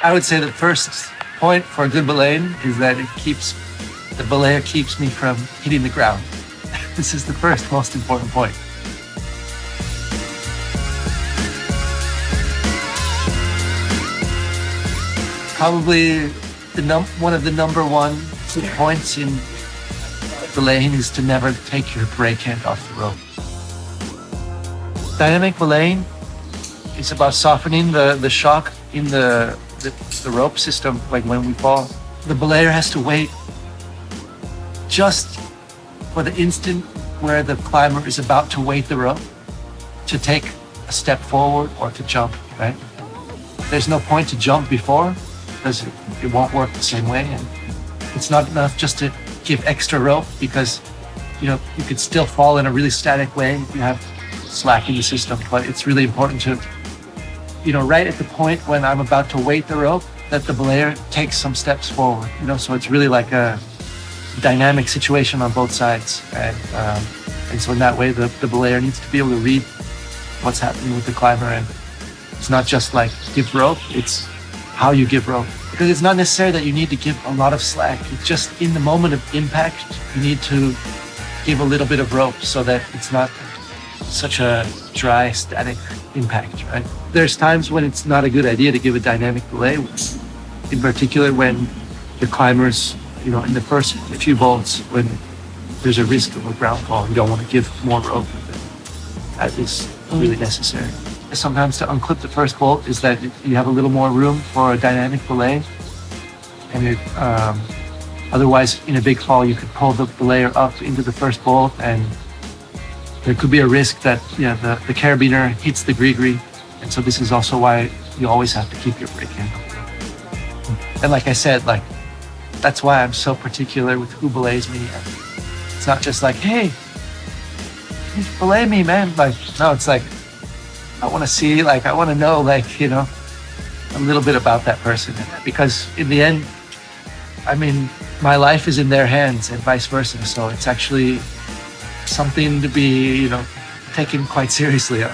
I would say the first point for a good belaying is that the belayer keeps me from hitting the ground. This is the first most important point. Probably one of the number one points in belaying is to never take your brake hand off the rope. Dynamic belaying is about softening the shock in the rope system, like when we fall. The belayer has to wait just for the instant where the climber is about to weight the rope to take a step forward or to jump, right? There's no point to jump before because it won't work the same way. And it's not enough just to give extra rope because, you could still fall in a really static way if you have slack in the system. But it's really important to, right at the point when I'm about to weight the rope, that the belayer takes some steps forward, so it's really like a dynamic situation on both sides. And so in that way, the belayer needs to be able to read what's happening with the climber. And it's not just like give rope, it's how you give rope. Because it's not necessary that you need to give a lot of slack. It's just in the moment of impact, you need to give a little bit of rope so that it's not such a dry, static impact, right? There's times when it's not a good idea to give a dynamic belay, in particular when the climbers, in the first few bolts, when there's a risk of a ground fall, you don't want to give more rope. That is really necessary. Sometimes to unclip the first bolt is that you have a little more room for a dynamic belay. And otherwise, in a big fall, you could pull the belayer up into the first bolt, and there could be a risk that the carabiner hits the gree-gree. And so this is also why you always have to keep your brake hand. And like I said, that's why I'm so particular with who belays me. It's not just like, hey, belay me, man. No, it's like, I want to see, I want to know, a little bit about that person. Because in the end, my life is in their hands and vice versa. So it's actually something to be, taken quite seriously.